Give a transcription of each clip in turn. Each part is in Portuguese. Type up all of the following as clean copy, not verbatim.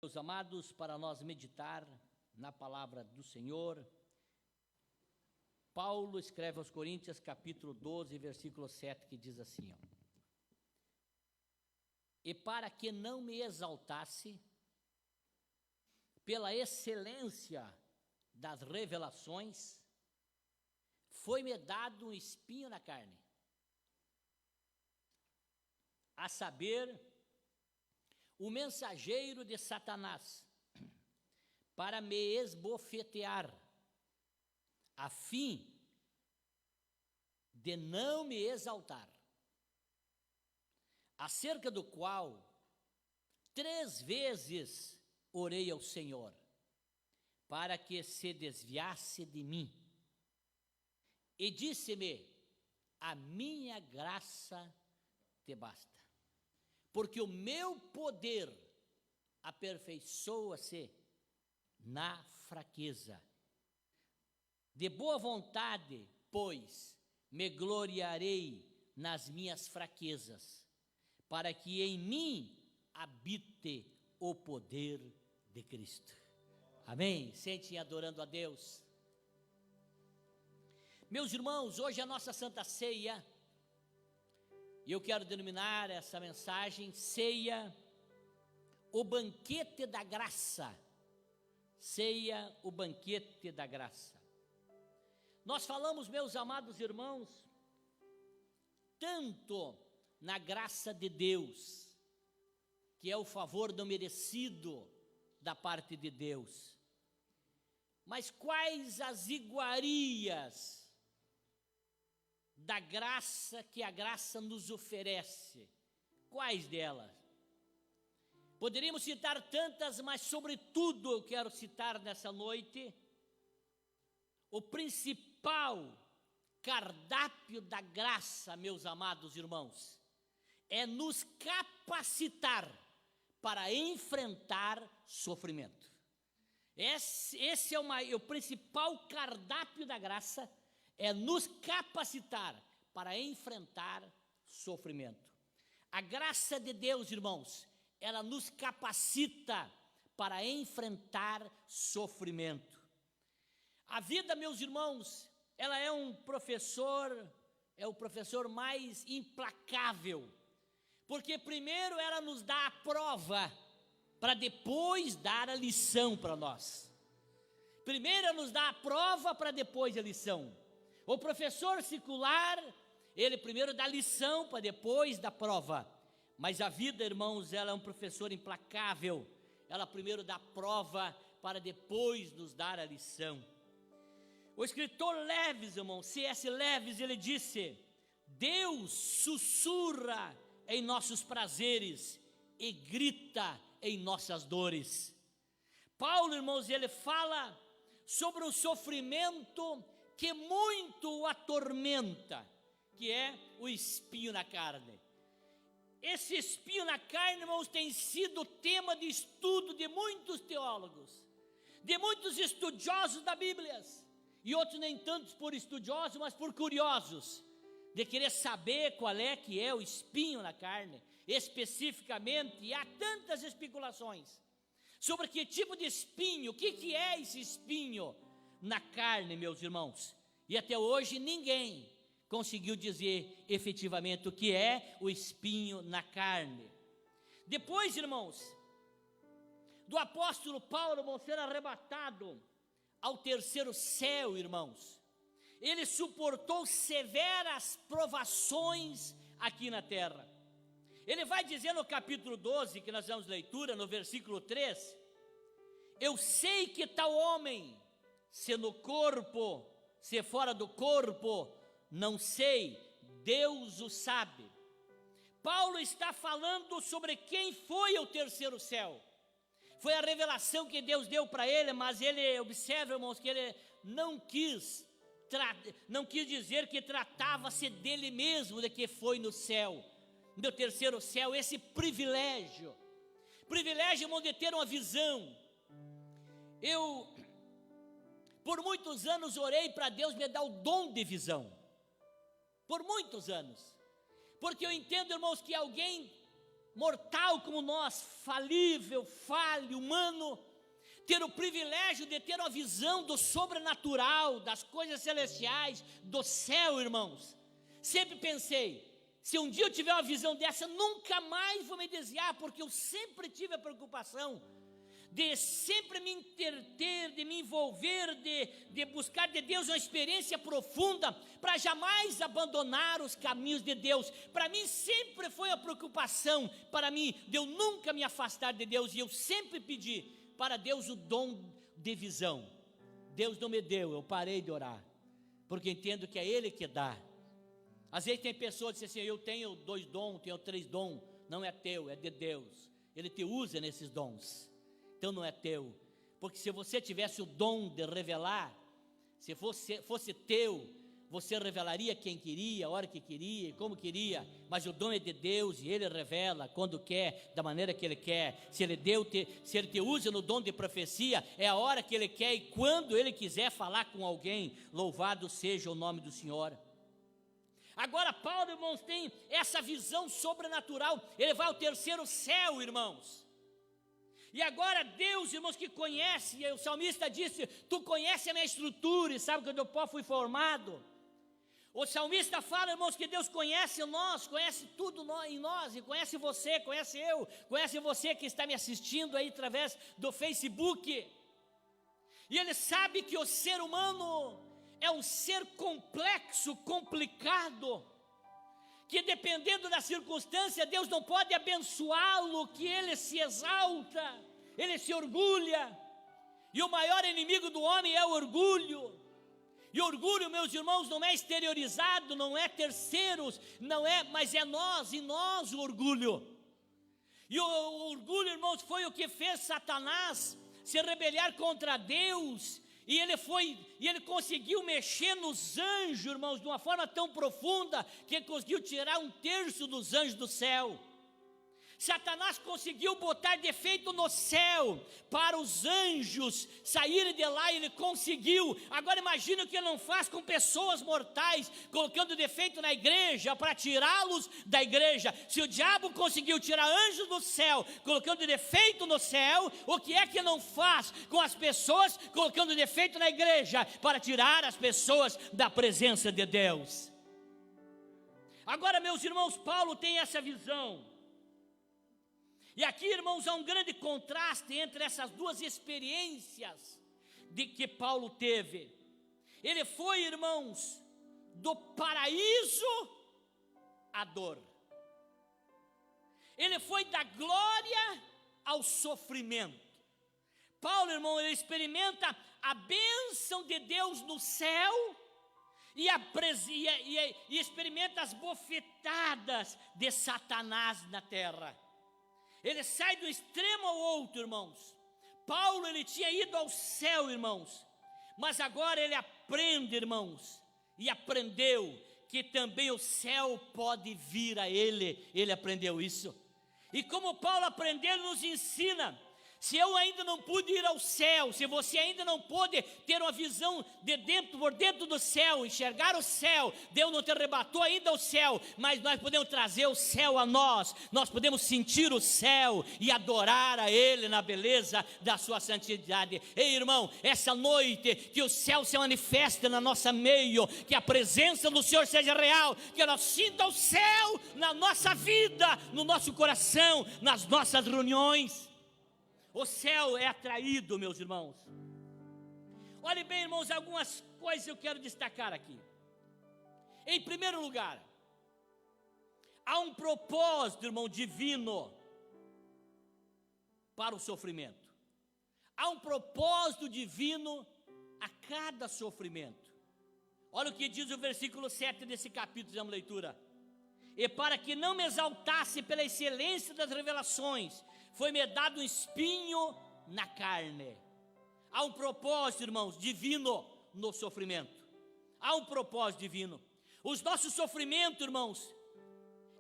Meus amados, para nós meditar na palavra do Senhor, Paulo escreve aos Coríntios, capítulo 12, versículo 7, que diz assim, ó: E para que não me exaltasse pela excelência das revelações, foi-me dado um espinho na carne, a saber, o mensageiro de Satanás, para me esbofetear, a fim de não me exaltar, acerca do qual 3 vezes orei ao Senhor, para que se desviasse de mim, e disse-me: a minha graça te basta, porque o meu poder aperfeiçoa-se na fraqueza. De boa vontade, pois, me gloriarei nas minhas fraquezas, para que em mim habite o poder de Cristo. Amém? Sentem adorando a Deus. Meus irmãos, hoje é a nossa Santa Ceia, e eu quero denominar essa mensagem Ceia, o banquete da graça. Ceia, o banquete da graça. Nós falamos, meus amados irmãos, tanto na graça de Deus, que é o favor não merecido da parte de Deus, mas quais as iguarias da graça que a graça nos oferece? Quais delas? Poderíamos citar tantas, mas sobretudo eu quero citar nessa noite o principal cardápio da graça, meus amados irmãos, é nos capacitar para enfrentar sofrimento. Esse é o principal cardápio da graça, é nos capacitar para enfrentar sofrimento. A graça de Deus, irmãos, ela nos capacita para enfrentar sofrimento. A vida, meus irmãos, ela é o professor mais implacável, porque primeiro ela nos dá a prova, para depois dar a lição para nós. Primeiro ela nos dá a prova, para depois a lição. O professor secular, ele primeiro dá a lição, para depois dar a prova. Mas a vida, irmãos, ela é um professor implacável. Ela primeiro dá a prova, para depois nos dar a lição. O escritor Lewis, irmão, C.S. Lewis, ele disse: Deus sussurra em nossos prazeres e grita em nossas dores. Paulo, irmãos, ele fala sobre um sofrimento que muito o atormenta, que é o espinho na carne. Esse espinho na carne, irmãos, tem sido tema de estudo de muitos teólogos, de muitos estudiosos da Bíblia, e outros nem tantos por estudiosos, mas por curiosos, de querer saber qual é que é o espinho na carne, especificamente, e há tantas especulações sobre que tipo de espinho, o que é esse espinho na carne, meus irmãos, e até hoje ninguém conseguiu dizer efetivamente o que é o espinho na carne. Depois, irmãos, do apóstolo Paulo, irmão, ser arrebatado ao 3º céu, irmãos, ele suportou severas provações aqui na terra. Ele vai dizer no capítulo 12, que nós damos leitura, no versículo 3, eu sei que tal homem, se no corpo, se fora do corpo, não sei, Deus o sabe. Paulo está falando sobre quem foi o 3º céu. Foi a revelação que Deus deu para ele, mas ele, observa, irmãos, que ele não quis dizer que tratava-se dele mesmo, de que foi no céu, no 3º céu, esse privilégio, irmão, de ter uma visão. Eu, por muitos anos, orei para Deus me dar o dom de visão, por muitos anos, porque eu entendo, irmãos, que alguém mortal como nós, falível, falho, humano, ter o privilégio de ter uma visão do sobrenatural, das coisas celestiais, do céu, irmãos. Sempre pensei, se um dia eu tiver uma visão dessa, nunca mais vou me desviar, porque eu sempre tive a preocupação de sempre me entreter, de me envolver, de buscar de Deus uma experiência profunda, para jamais abandonar os caminhos de Deus. Para mim sempre foi a preocupação, para mim, de eu nunca me afastar de Deus, e eu sempre pedi para Deus o dom de visão. Deus não me deu, eu parei de orar, porque entendo que é Ele que dá. Às vezes tem pessoas que dizem assim, eu tenho 2 dons, tenho 3 dons, não é teu, é de Deus, Ele te usa nesses dons. Então não é teu, porque se você tivesse o dom de revelar, se fosse teu, você revelaria quem queria, a hora que queria e como queria, mas o dom é de Deus e Ele revela quando quer, da maneira que Ele quer. Se Ele te usa no dom de profecia, é a hora que Ele quer e quando Ele quiser falar com alguém. Louvado seja o nome do Senhor. Agora Paulo, irmãos, tem essa visão sobrenatural, ele vai ao 3º céu, irmãos. E agora Deus, irmãos, que conhece, e o salmista disse, tu conheces a minha estrutura e sabe quando eu fui formado. O salmista fala, irmãos, que Deus conhece nós, conhece tudo em nós, e conhece você, conhece eu, conhece você que está me assistindo aí através do Facebook. E Ele sabe que o ser humano é um ser complexo, complicado, que dependendo da circunstância, Deus não pode abençoá-lo, que ele se exalta, ele se orgulha, e o maior inimigo do homem é o orgulho. E o orgulho, meus irmãos, não é exteriorizado, não é terceiros, não é, mas é nós, em nós o orgulho. E o orgulho, irmãos, foi o que fez Satanás se rebelar contra Deus. E ele conseguiu mexer nos anjos, irmãos, de uma forma tão profunda, que ele conseguiu tirar 1/3 dos anjos do céu. Satanás conseguiu botar defeito no céu, para os anjos saírem de lá, ele conseguiu. Agora imagina o que ele não faz com pessoas mortais, colocando defeito na igreja, para tirá-los da igreja. Se o diabo conseguiu tirar anjos do céu, colocando defeito no céu, o que é que não faz com as pessoas, colocando defeito na igreja, para tirar as pessoas da presença de Deus? Agora, meus irmãos, Paulo tem essa visão. E aqui, irmãos, há um grande contraste entre essas duas experiências de que Paulo teve. Ele foi, irmãos, do paraíso à dor. Ele foi da glória ao sofrimento. Paulo, irmão, ele experimenta a bênção de Deus no céu e experimenta as bofetadas de Satanás na terra. Ele sai do extremo ao outro, irmãos. Paulo, ele tinha ido ao céu, irmãos, mas agora ele aprende, irmãos, e aprendeu que também o céu pode vir a ele. Ele aprendeu isso. E como Paulo aprendeu, ele nos ensina. Se eu ainda não pude ir ao céu, se você ainda não pôde ter uma visão por dentro do céu, enxergar o céu, Deus não te arrebatou ainda ao céu, mas nós podemos trazer o céu a nós podemos sentir o céu e adorar a Ele na beleza da sua santidade. Ei, irmão, essa noite que o céu se manifeste na nossa meio, que a presença do Senhor seja real, que nós sinta o céu na nossa vida, no nosso coração, nas nossas reuniões. O céu é atraído, meus irmãos. Olhem bem, irmãos, algumas coisas eu quero destacar aqui. Em primeiro lugar, há um propósito, irmão, divino para o sofrimento. Há um propósito divino a cada sofrimento. Olha o que diz o versículo 7 desse capítulo, de leitura. E para que não me exaltasse pela excelência das revelações, foi-me dado um espinho na carne. Há um propósito, irmãos, divino no sofrimento. Há um propósito divino. Os nossos sofrimentos, irmãos,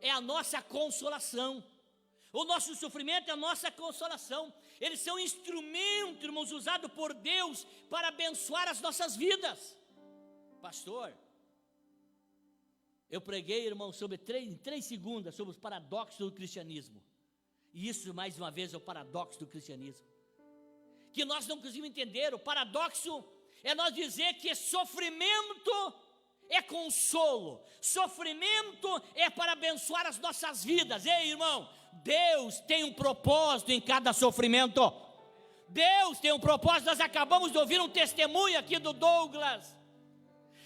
é a nossa consolação. O nosso sofrimento é a nossa consolação. Eles são instrumentos, irmãos, usados por Deus para abençoar as nossas vidas. Pastor, eu preguei, irmão, em 3 segundos, sobre os paradoxos do cristianismo. E isso, mais uma vez, é o paradoxo do cristianismo, que nós não conseguimos entender. O paradoxo é nós dizer que sofrimento é consolo, sofrimento é para abençoar as nossas vidas. Ei, irmão, Deus tem um propósito em cada sofrimento. Deus tem um propósito. Nós acabamos de ouvir um testemunho aqui do Douglas,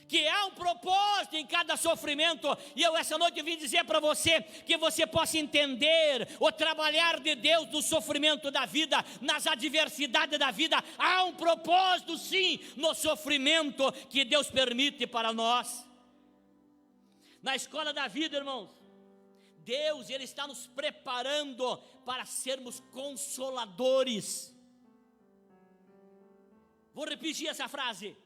que há um propósito em cada sofrimento. E eu essa noite vim dizer para você, que você possa entender o trabalhar de Deus no sofrimento da vida, nas adversidades da vida. Há um propósito sim, no sofrimento que Deus permite para nós. Na escola da vida, irmãos, Deus, Ele está nos preparando para sermos consoladores. Vou repetir essa frase.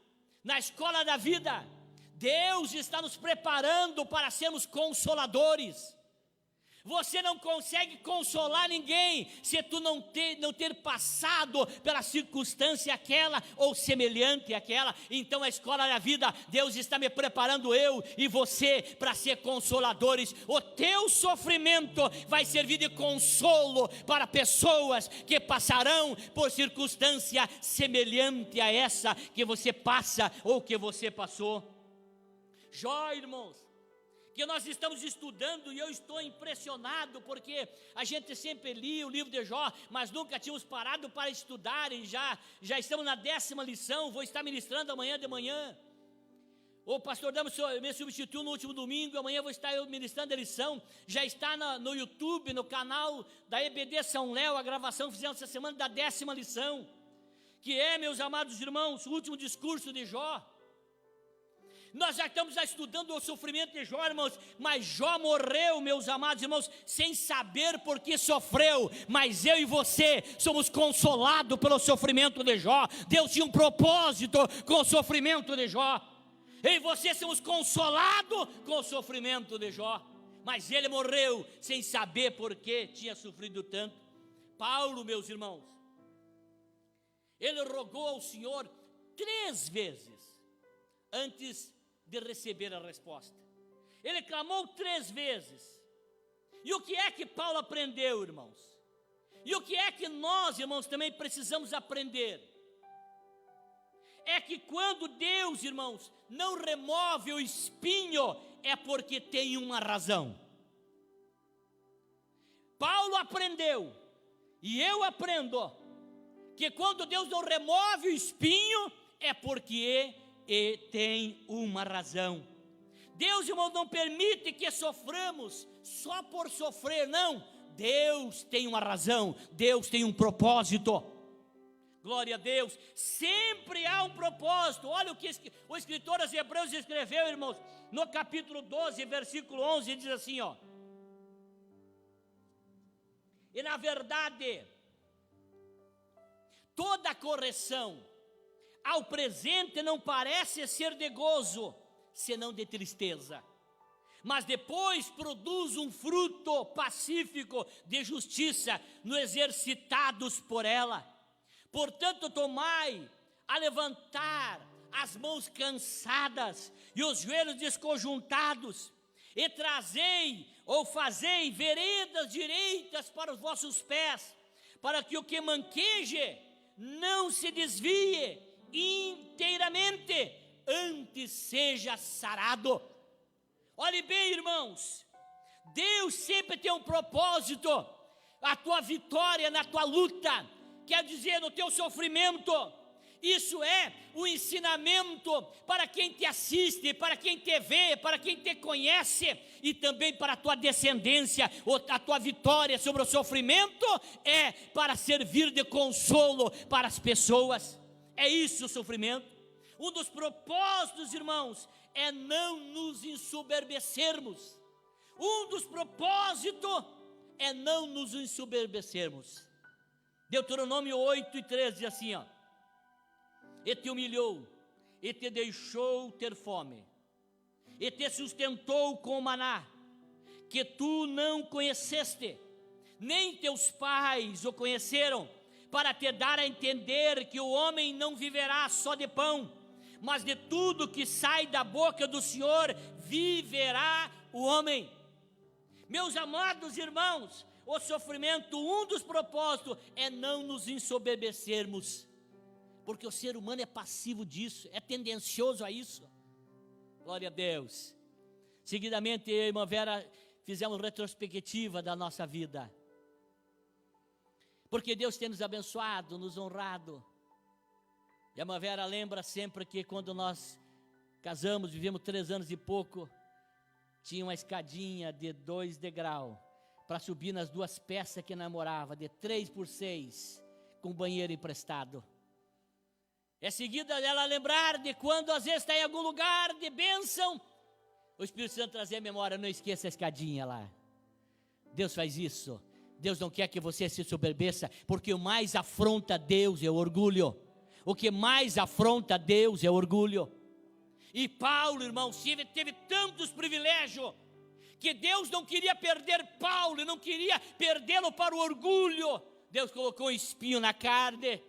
Na escola da vida, Deus está nos preparando para sermos consoladores. Você não consegue consolar ninguém se tu não ter passado pela circunstância aquela ou semelhante àquela. Então a escola da vida, Deus está me preparando, eu e você, para ser consoladores. O teu sofrimento vai servir de consolo para pessoas que passarão por circunstância semelhante a essa que você passa ou que você passou. Jó, irmãos, que nós estamos estudando, e eu estou impressionado, porque a gente sempre lia o livro de Jó, mas nunca tínhamos parado para estudar, e já estamos na 10ª lição. Vou estar ministrando amanhã de manhã. O pastor Damos me substituiu no último domingo, amanhã vou estar eu ministrando a lição. Já está no YouTube, no canal da EBD São Léo, a gravação que fizemos essa semana da 10ª lição, que é, meus amados irmãos, o último discurso de Jó. Nós já estamos estudando o sofrimento de Jó, irmãos, mas Jó morreu, meus amados irmãos, sem saber por que sofreu. Mas eu e você somos consolados pelo sofrimento de Jó. Deus tinha um propósito com o sofrimento de Jó. Eu e você somos consolados com o sofrimento de Jó. Mas ele morreu sem saber por que tinha sofrido tanto. Paulo, meus irmãos, ele rogou ao Senhor 3 vezes antes de receber a resposta. Ele clamou 3 vezes. E o que é que Paulo aprendeu, irmãos? E o que é que nós, irmãos, também precisamos aprender? É que quando Deus, irmãos, não remove o espinho, é porque tem uma razão. Paulo aprendeu, e eu aprendo, que quando Deus não remove o espinho, é porque e tem uma razão. Deus, irmão, não permite que soframos só por sofrer, não. Deus tem uma razão, Deus tem um propósito. Glória a Deus, sempre há um propósito. Olha o que o escritor aos Hebreus escreveu, irmãos, no capítulo 12, versículo 11, diz assim, ó: e na verdade, toda correção ao presente não parece ser de gozo, senão de tristeza, mas depois produz um fruto pacífico de justiça no exercitados por ela. Portanto, tomai a levantar as mãos cansadas e os joelhos desconjuntados, e trazei ou fazei veredas direitas para os vossos pés, para que o que manqueje não se desvie inteiramente, antes seja sarado. Olhe bem, irmãos, Deus sempre tem um propósito. A tua vitória na tua luta, quer dizer, no teu sofrimento, isso é um ensinamento para quem te assiste, para quem te vê, para quem te conhece, e também para a tua descendência. A tua vitória sobre o sofrimento é para servir de consolo para as pessoas. É isso o sofrimento. Um dos propósitos, irmãos, é não nos ensoberbecermos. Um dos propósitos é não nos ensoberbecermos. Deuteronômio 8:13 diz assim, ó: e te humilhou, e te deixou ter fome, e te sustentou com maná, que tu não conheceste, nem teus pais o conheceram, para te dar a entender que o homem não viverá só de pão, mas de tudo que sai da boca do Senhor viverá o homem. Meus amados irmãos, o sofrimento, um dos propósitos é não nos ensoberbecermos, porque o ser humano é passivo disso, é tendencioso a isso. Glória a Deus. Seguidamente, eu e a irmã Vera fizemos retrospectiva da nossa vida, porque Deus tem nos abençoado, nos honrado. E a irmã Vera lembra sempre que quando nós casamos, vivemos 3 anos e pouco, tinha uma escadinha de 2 degraus, para subir nas 2 peças que namorava, de 3 por 6, com banheiro emprestado. É seguida dela lembrar de quando às vezes está em algum lugar de bênção, o Espírito Santo trazer a memória, não esqueça a escadinha lá. Deus faz isso. Deus não quer que você se soberbeça, porque o mais afronta Deus é o orgulho. O que mais afronta Deus é o orgulho. E Paulo, irmãos, teve tantos privilégios, que Deus não queria perder Paulo, não queria perdê-lo para o orgulho. Deus colocou um espinho na carne.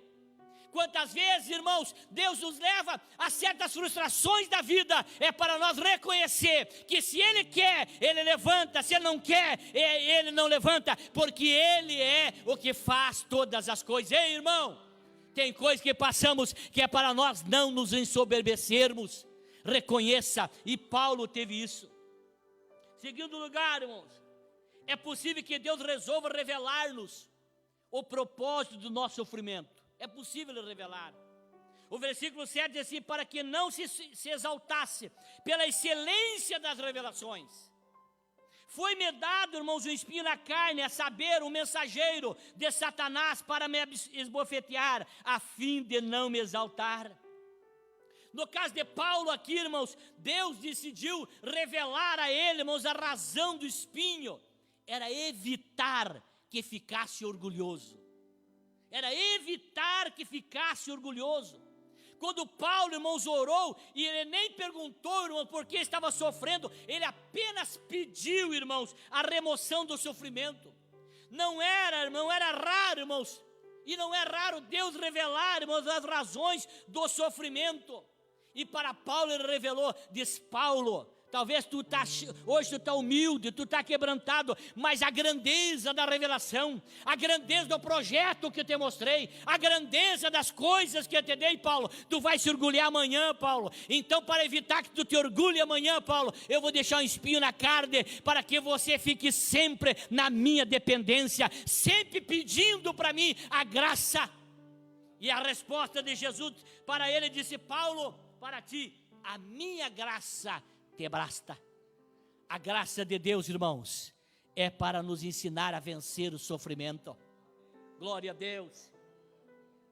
Quantas vezes, irmãos, Deus nos leva a certas frustrações da vida, é para nós reconhecer que se Ele quer, Ele levanta, se Ele não quer, Ele não levanta, porque Ele é o que faz todas as coisas. Ei, irmão, tem coisas que passamos que é para nós não nos ensoberbecermos. Reconheça, e Paulo teve isso. Segundo lugar, irmãos, é possível que Deus resolva revelar-nos o propósito do nosso sofrimento. É possível Ele revelar. O versículo 7 diz assim: para que não se exaltasse pela excelência das revelações. Foi-me dado, irmãos, um espinho na carne, a saber, um mensageiro de Satanás para me esbofetear, a fim de não me exaltar. No caso de Paulo aqui, irmãos, Deus decidiu revelar a ele, irmãos, a razão do espinho. Era evitar que ficasse orgulhoso. Era evitar que ficasse orgulhoso. Quando Paulo, irmãos, orou, e ele nem perguntou, irmãos, por que estava sofrendo, ele apenas pediu, irmãos, a remoção do sofrimento. Não era raro, irmãos, e não é raro Deus revelar, irmãos, as razões do sofrimento. E para Paulo ele revelou, diz Paulo, talvez hoje tu está humilde, tu está quebrantado, mas a grandeza da revelação, a grandeza do projeto que eu te mostrei, a grandeza das coisas que eu te dei, Paulo, tu vai se orgulhar amanhã, Paulo. Então, para evitar que tu te orgulhe amanhã, Paulo, eu vou deixar um espinho na carne, para que você fique sempre na minha dependência, sempre pedindo para mim a graça. E a resposta de Jesus para ele disse: Paulo, para ti, a minha graça te basta. A graça de Deus, irmãos, é para nos ensinar a vencer o sofrimento. Glória a Deus,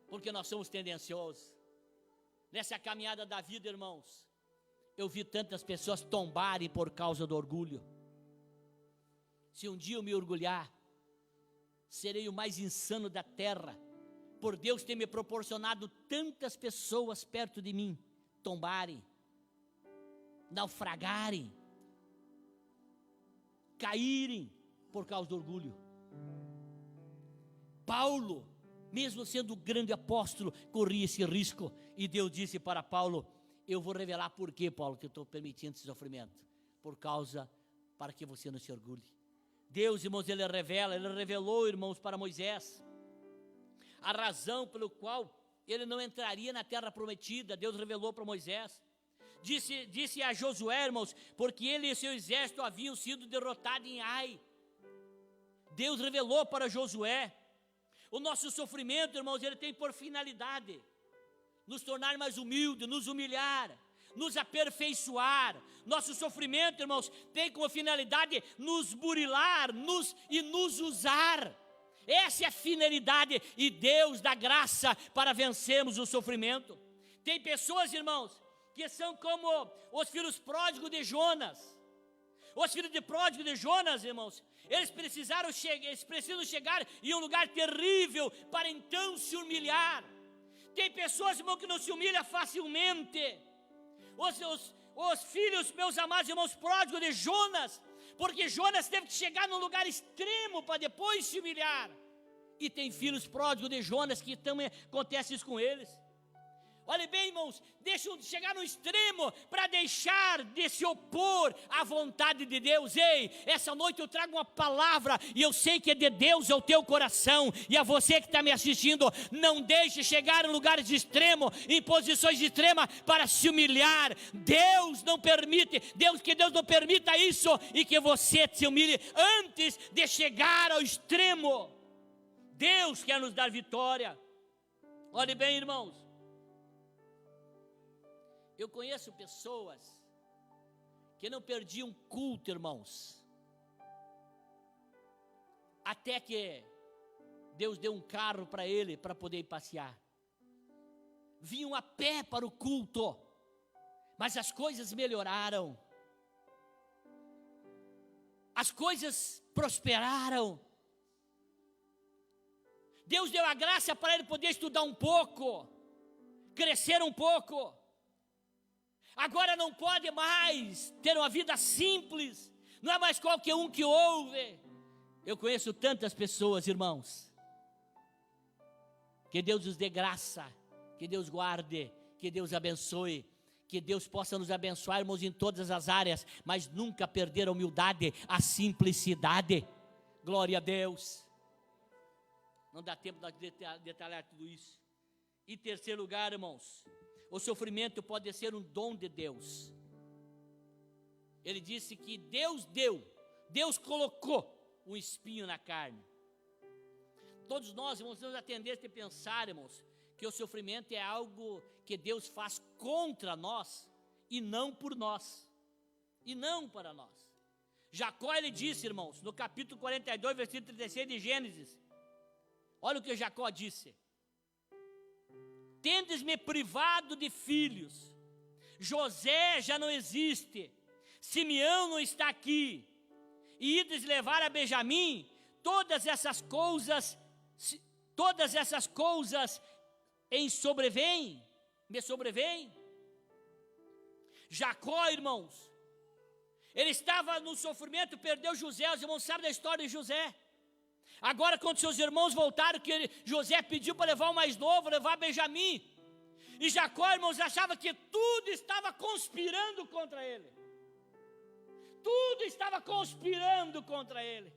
porque nós somos tendenciosos. Nessa caminhada da vida, irmãos, eu vi tantas pessoas tombarem por causa do orgulho. Se um dia eu me orgulhar, serei o mais insano da terra, por Deus ter me proporcionado tantas pessoas perto de mim tombarem, naufragarem, caírem por causa do orgulho. Paulo, mesmo sendo grande apóstolo, corria esse risco, e Deus disse para Paulo: eu vou revelar por que, Paulo, que eu estou permitindo esse sofrimento, para que você não se orgulhe. Deus, irmãos, ele revelou, irmãos, para Moisés a razão pelo qual ele não entraria na terra prometida. Deus revelou para Moisés. Disse a Josué, irmãos, porque ele e seu exército haviam sido derrotados em Ai. Deus revelou para Josué. O nosso sofrimento, irmãos, ele tem por finalidade nos tornar mais humildes, nos humilhar, nos aperfeiçoar. Nosso sofrimento, irmãos, tem como finalidade nos burilar, nos usar. Essa é a finalidade, e Deus dá graça para vencermos o sofrimento. Tem pessoas, irmãos, que são como os filhos pródigos de Jonas. Os filhos de pródigo de Jonas, irmãos, eles precisam chegar em um lugar terrível para então se humilhar. Tem pessoas, irmão, que não se humilham facilmente. Os filhos, meus amados irmãos, pródigos de Jonas, porque Jonas teve que chegar num lugar extremo para depois se humilhar. E tem filhos pródigos de Jonas que também acontece isso com eles. Olhe bem, irmãos, deixam chegar no extremo para deixar de se opor à vontade de Deus. Ei, essa noite eu trago uma palavra e eu sei que é de Deus ao teu coração. E a você que está me assistindo, não deixe chegar em lugares de extremo, em posições de extrema para se humilhar. Deus não permite, que Deus não permita isso e que você se humilhe antes de chegar ao extremo. Deus quer nos dar vitória. Olhe bem, irmãos, eu conheço pessoas que não perdiam culto, irmãos, até que Deus deu um carro para ele, para poder ir passear. Vinham a pé para o culto, mas as coisas melhoraram, as coisas prosperaram. Deus deu a graça para ele poder estudar um pouco, crescer um pouco. Agora não pode mais ter uma vida simples, não é mais qualquer um que ouve. Eu conheço tantas pessoas, irmãos. Que Deus nos dê graça, que Deus guarde, que Deus abençoe, que Deus possa nos abençoar, irmãos, em todas as áreas, mas nunca perder a humildade, a simplicidade. Glória a Deus. Não dá tempo de detalhar tudo isso. Em terceiro lugar, irmãos, o sofrimento pode ser um dom de Deus. Ele disse que Deus colocou um espinho na carne. Todos nós, irmãos, temos a tendência de pensar, irmãos, que o sofrimento é algo que Deus faz contra nós e não por nós, e não para nós. Jacó, ele disse, irmãos, no capítulo 42, versículo 36 de Gênesis, olha o que Jacó disse: tendes-me privado de filhos, José já não existe, Simeão não está aqui, e ides levar a Benjamim, todas essas coisas me sobrevêm. Jacó, irmãos, ele estava no sofrimento, perdeu José. Os irmãos sabem da história de José. Agora, quando seus irmãos voltaram, José pediu para levar o mais novo, levar Benjamim. E Jacó, irmãos, achava que tudo estava conspirando contra ele. Tudo estava conspirando contra ele.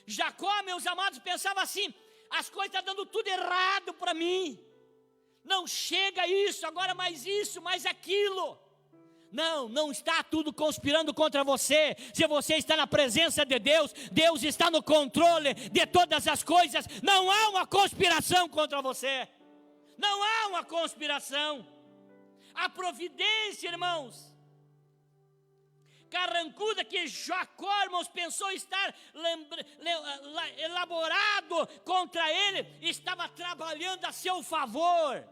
Jacó, meus amados, pensava assim: as coisas estão dando tudo errado para mim. Não chega isso, agora mais isso, mais aquilo. Não está tudo conspirando contra você. Se você está na presença de Deus, Deus está no controle de todas as coisas. Não há uma conspiração contra você. Não há uma conspiração. A providência, irmãos, carrancuda que Jacó, irmãos, pensou estar elaborado contra ele, estava trabalhando a seu favor.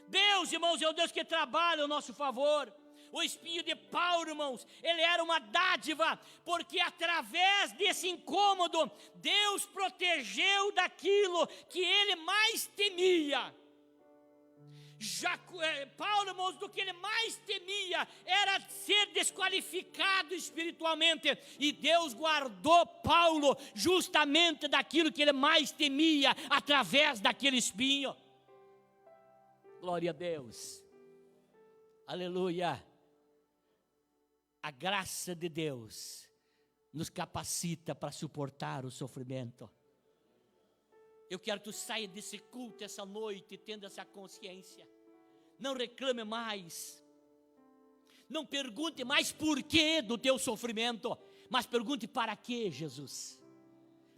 Deus, irmãos, é o Deus que trabalha ao nosso favor. O espinho de Paulo, irmãos, ele era uma dádiva, porque através desse incômodo, Deus protegeu daquilo que ele mais temia. Paulo, irmãos, do que ele mais temia era ser desqualificado espiritualmente, e Deus guardou Paulo justamente daquilo que ele mais temia, através daquele espinho. Glória a Deus, aleluia. A graça de Deus nos capacita para suportar o sofrimento. Eu quero que tu saia desse culto essa noite tendo essa consciência. Não reclame mais. Não pergunte mais por que do teu sofrimento, mas pergunte para que, Jesus.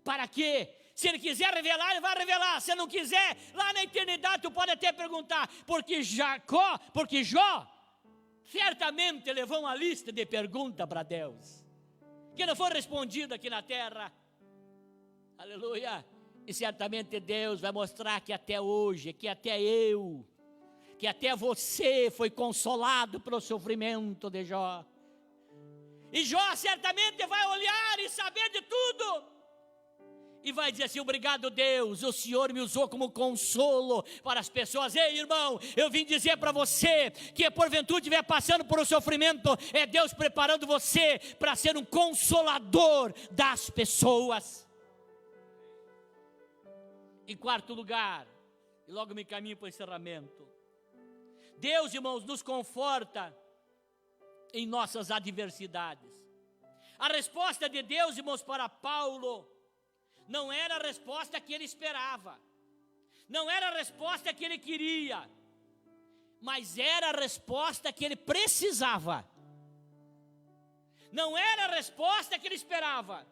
Para que? Se ele quiser revelar, ele vai revelar. Se não quiser, lá na eternidade tu pode até perguntar. Porque Jó certamente levou uma lista de perguntas para Deus, que não foi respondida aqui na terra. Aleluia. E certamente Deus vai mostrar que até hoje, que até eu, que até você foi consolado pelo sofrimento de Jó. E Jó certamente vai olhar e saber de tudo, e vai dizer assim: obrigado, Deus, o Senhor me usou como consolo para as pessoas. Ei, irmão, eu vim dizer para você que porventura estiver passando por um sofrimento, é Deus preparando você para ser um consolador das pessoas. Em quarto lugar, e logo me caminho para o encerramento, Deus, irmãos, nos conforta em nossas adversidades. A resposta de Deus, irmãos, para Paulo, não era a resposta que ele esperava, não era a resposta que ele queria, mas era a resposta que ele precisava. Não era a resposta que ele esperava,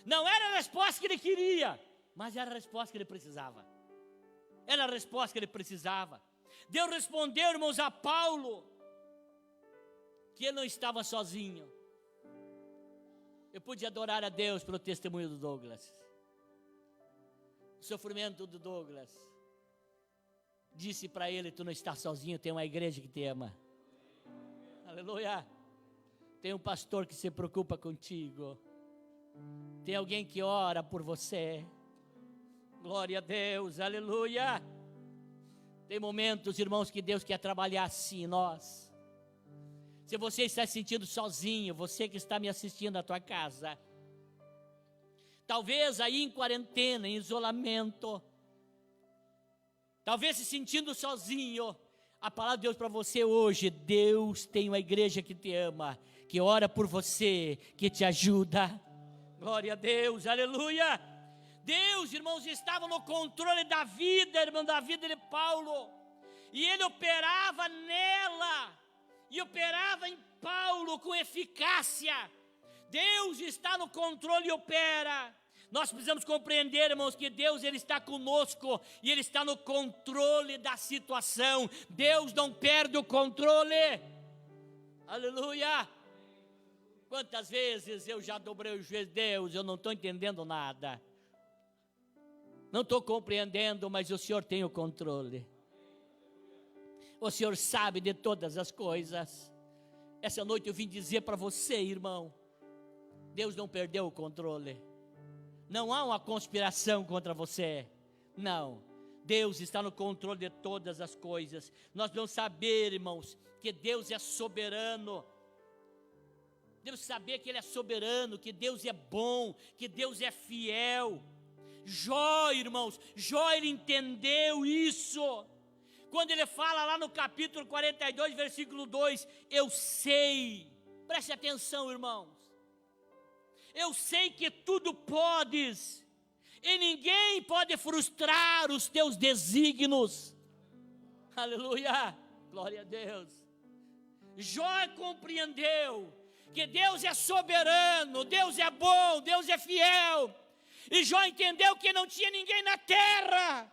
não era a resposta que ele queria, mas era a resposta que ele precisava. Era a resposta que ele precisava. Deus respondeu, irmãos, a Paulo, que ele não estava sozinho. Eu pude adorar a Deus pelo testemunho do Douglas. O sofrimento do Douglas disse para ele: tu não está sozinho, tem uma igreja que te ama. Aleluia. Tem um pastor que se preocupa contigo. Tem alguém que ora por você. Glória a Deus, aleluia. Tem momentos, irmãos, que Deus quer trabalhar assim em nós. Se você está se sentindo sozinho, você que está me assistindo na tua casa, talvez aí em quarentena, em isolamento, talvez se sentindo sozinho, a palavra de Deus para você hoje: Deus tem uma igreja que te ama, que ora por você, que te ajuda. Glória a Deus, aleluia. Deus, irmãos, estava no controle da vida, irmão, da vida de Paulo, e ele operava nela, e operava em Paulo com eficácia. Deus está no controle e opera. Nós precisamos compreender, irmãos, que Deus, Ele está conosco, e Ele está no controle da situação. Deus não perde o controle. Aleluia. Quantas vezes eu já dobrei o joelho: Deus, eu não estou entendendo nada, não estou compreendendo, mas o Senhor tem o controle. O Senhor sabe de todas as coisas. Essa noite eu vim dizer para você, irmão, Deus não perdeu o controle. Não há uma conspiração contra você. Não, Deus está no controle de todas as coisas. Nós devemos saber, irmãos, que Deus é soberano. Devemos saber que Ele é soberano, que Deus é bom, que Deus é fiel. Jó, irmãos, Jó, ele entendeu isso. Quando ele fala lá no capítulo 42, versículo 2, eu sei, preste atenção, irmãos, eu sei que tudo podes, e ninguém pode frustrar os teus desígnios. Aleluia, glória a Deus. Jó compreendeu que Deus é soberano, Deus é bom, Deus é fiel. E Jó entendeu que não tinha ninguém na terra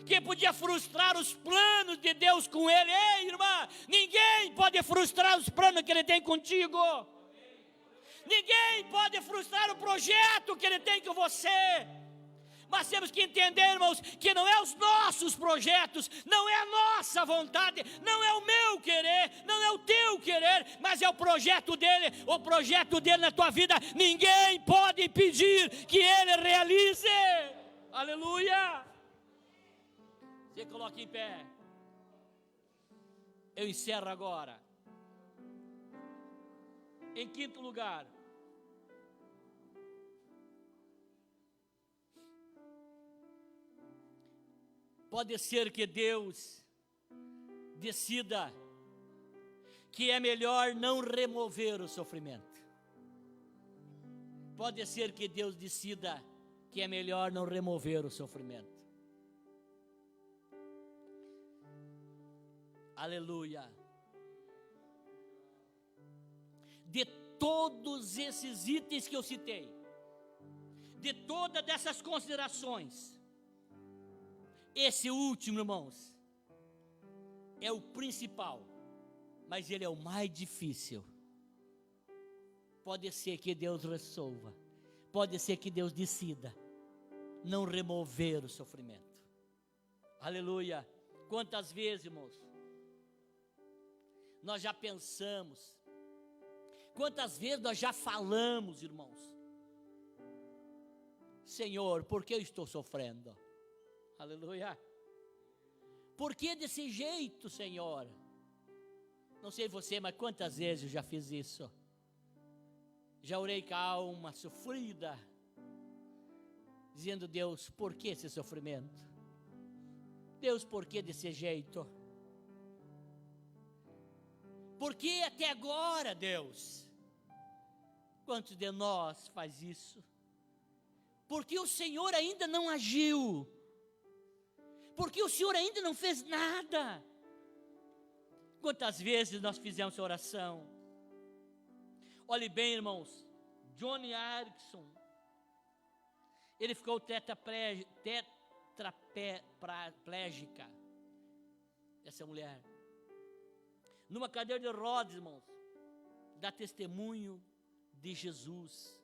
que podia frustrar os planos de Deus com ele. Ei, irmã, ninguém pode frustrar os planos que Ele tem contigo. Ninguém pode frustrar o projeto que Ele tem com você. Mas temos que entender, irmãos, que não é os nossos projetos, não é a nossa vontade, não é o meu querer, não é o teu querer, mas é o projeto dEle na tua vida. Ninguém pode impedir que Ele realize. Aleluia. Você coloca em pé. Eu encerro agora. Em quinto lugar, pode ser que Deus decida que é melhor não remover o sofrimento. Pode ser que Deus decida que é melhor não remover o sofrimento. Aleluia. De todos esses itens que eu citei, de todas essas considerações, esse último, irmãos, é o principal, mas ele é o mais difícil. Pode ser que Deus resolva, pode ser que Deus decida não remover o sofrimento. Aleluia. Quantas vezes, irmãos, nós já pensamos, quantas vezes nós já falamos, irmãos: Senhor, por que eu estou sofrendo? Aleluia. Por que desse jeito, Senhor? Não sei você, mas quantas vezes eu já fiz isso? Já orei com a alma sofrida, dizendo: Deus, por que esse sofrimento? Deus, por que desse jeito? Por que até agora, Deus? Quantos de nós faz isso? Porque o Senhor ainda não agiu? Porque o Senhor ainda não fez nada? Quantas vezes nós fizemos essa oração? Olhe bem, irmãos, Johnny Erickson, ele ficou tetraplégica, essa mulher, numa cadeira de rodas, irmãos, dá testemunho de Jesus.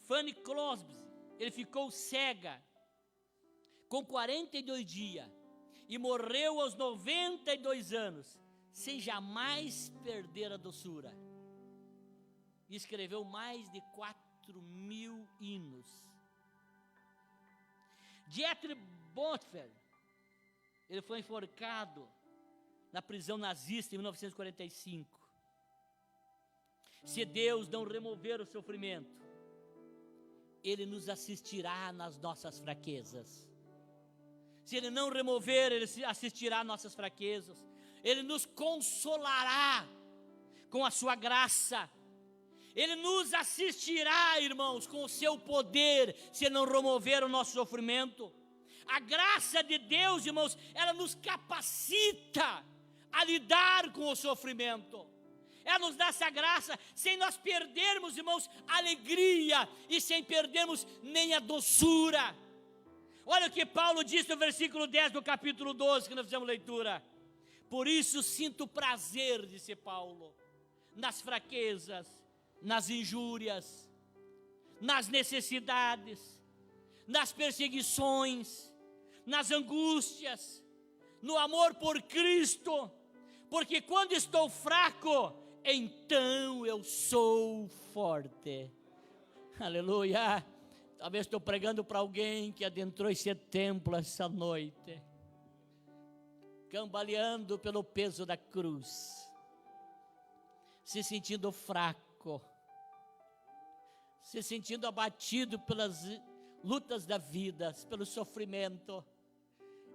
Fanny Crosby, ele ficou cega com 42 dias e morreu aos 92 anos, sem jamais perder a doçura. E escreveu mais de 4.000 hinos. Dietrich Bonhoeffer, ele foi enforcado na prisão nazista em 1945. Se Deus não remover o sofrimento, Ele nos assistirá nas nossas fraquezas. Se Ele não remover, Ele assistirá às nossas fraquezas. Ele nos consolará com a sua graça. Ele nos assistirá, irmãos, com o seu poder, se não remover o nosso sofrimento. A graça de Deus, irmãos, ela nos capacita a lidar com o sofrimento. Ela nos dá essa graça, sem nós perdermos, irmãos, a alegria e sem perdermos nem a doçura. Olha o que Paulo disse no versículo 10 do capítulo 12, que nós fizemos leitura. Por isso sinto prazer, disse Paulo, nas fraquezas, nas injúrias, nas necessidades, nas perseguições, nas angústias, no amor por Cristo, porque quando estou fraco, então eu sou forte. Aleluia. Talvez estou pregando para alguém que adentrou esse templo essa noite, cambaleando pelo peso da cruz, se sentindo fraco, se sentindo abatido pelas lutas da vida, pelo sofrimento.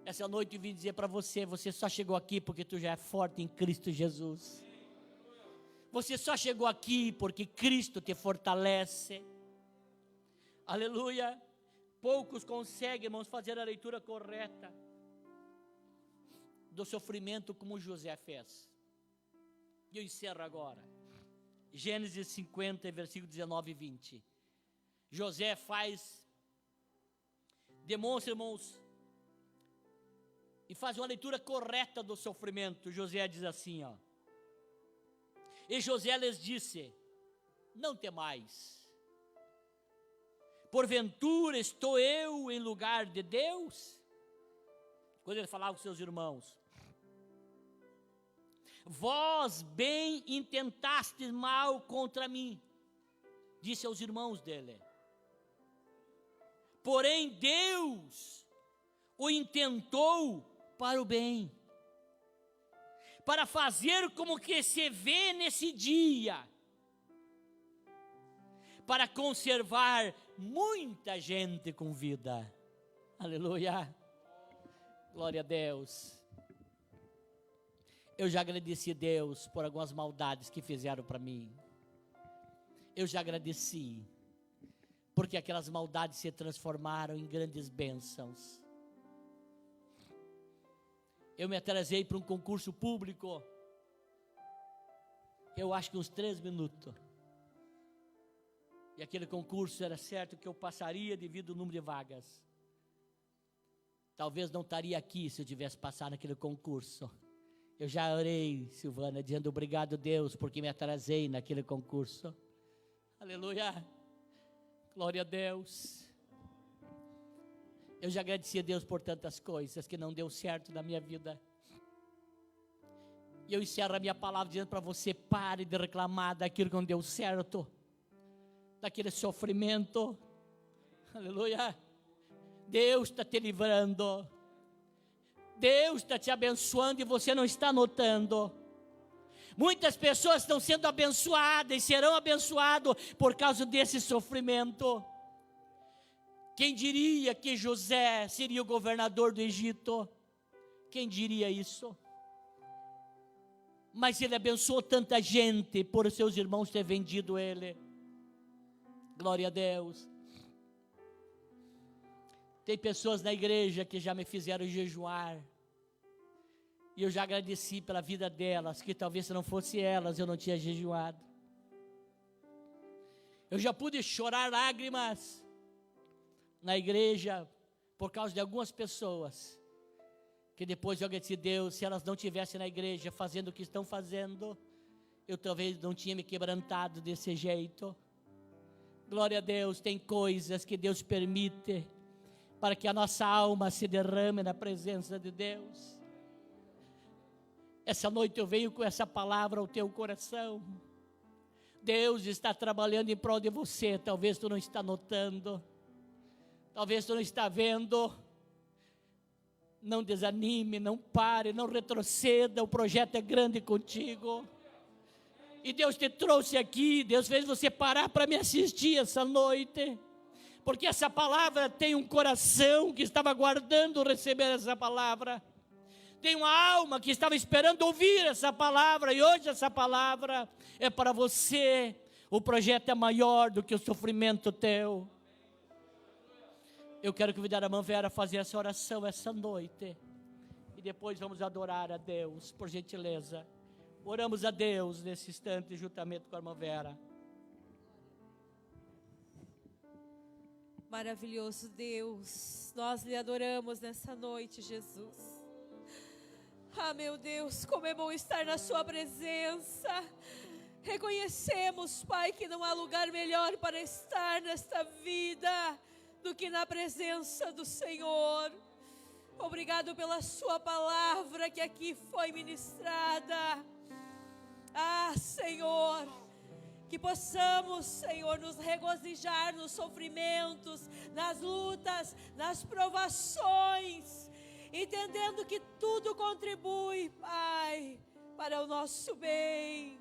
Essa noite eu vim dizer para você, você só chegou aqui porque tu já é forte em Cristo Jesus. Você só chegou aqui porque Cristo te fortalece. Aleluia. Poucos conseguem, irmãos, fazer a leitura correta do sofrimento como José fez. E eu encerro agora. Gênesis 50, versículo 19 e 20. José demonstra, irmãos, e faz uma leitura correta do sofrimento. José diz assim, ó. E José lhes disse: não temais, porventura estou eu em lugar de Deus? Quando ele falava com seus irmãos, vós bem intentastes mal contra mim, disse aos irmãos dele, porém Deus o intentou para o bem, para fazer como que se vê nesse dia, para conservar muita gente com vida. Aleluia, glória a Deus. Eu já agradeci a Deus por algumas maldades que fizeram para mim. Eu já agradeci, porque aquelas maldades se transformaram em grandes bênçãos. Eu me atrasei para um concurso público, eu acho que uns 3 minutos. E aquele concurso era certo que eu passaria devido ao número de vagas. Talvez não estaria aqui se eu tivesse passado naquele concurso. Eu já orei, Silvana, dizendo obrigado, Deus, porque me atrasei naquele concurso. Aleluia, glória a Deus. Eu já agradeci a Deus por tantas coisas que não deu certo na minha vida. E eu encerro a minha palavra dizendo para você, pare de reclamar daquilo que não deu certo, daquele sofrimento. Aleluia. Deus está te livrando, Deus está te abençoando e você não está notando. Muitas pessoas estão sendo abençoadas e serão abençoadas por causa desse sofrimento. Quem diria que José seria o governador do Egito? Quem diria isso? mas ele abençoou tanta gente por os seus irmãos ter vendido ele. Glória a Deus. Tem pessoas na igreja que já me fizeram jejuar, e eu já agradeci pela vida delas, que talvez se não fosse elas, eu não tinha jejuado. Eu já pude chorar lágrimas na igreja, por causa de algumas pessoas, que depois eu agradeci a Deus, se elas não estivessem na igreja fazendo o que estão fazendo, eu talvez não tinha me quebrantado desse jeito. Glória a Deus, tem coisas que Deus permite, para que a nossa alma se derrame na presença de Deus. Essa noite eu venho com essa palavra ao teu coração. Deus está trabalhando em prol de você, talvez tu não está notando, talvez tu não está vendo. Não desanime, não pare, não retroceda, o projeto é grande contigo. E Deus te trouxe aqui, Deus fez você parar para me assistir essa noite, porque essa palavra tem um coração que estava aguardando receber essa palavra. Tem uma alma que estava esperando ouvir essa palavra, e hoje essa palavra é para você. O projeto é maior do que o sofrimento teu. Eu quero convidar a irmã Vera a fazer essa oração essa noite, e depois vamos adorar a Deus, por gentileza. Oramos a Deus nesse instante, juntamente com a irmã Vera. Maravilhoso Deus, nós lhe adoramos nessa noite, Jesus. Ah, meu Deus, como é bom estar na sua presença. Reconhecemos, Pai, que não há lugar melhor para estar nesta vida do que na presença do Senhor. Obrigado pela sua palavra que aqui foi ministrada. Ah, Senhor, que possamos, Senhor, nos regozijar nos sofrimentos, nas lutas, nas provações, entendendo que tudo contribui, Pai, para o nosso bem.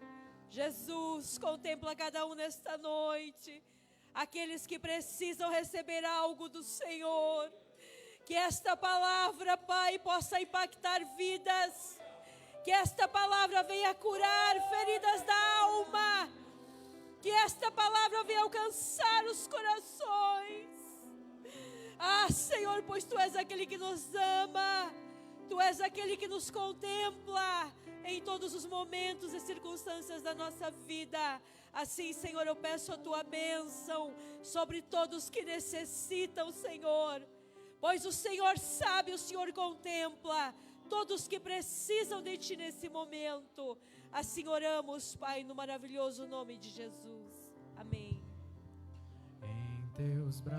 Jesus, contempla cada um nesta noite, aqueles que precisam receber algo do Senhor, que esta palavra, Pai, possa impactar vidas, que esta palavra venha curar feridas da alma, que esta palavra venha alcançar os corações. Ah, Senhor, pois Tu és aquele que nos ama, Tu és aquele que nos contempla em todos os momentos e circunstâncias da nossa vida. Assim, Senhor, eu peço a Tua bênção sobre todos que necessitam, Senhor, pois o Senhor sabe, o Senhor contempla todos que precisam de Ti nesse momento. Assim oramos, Pai, no maravilhoso nome de Jesus. Amém. Em teus braços.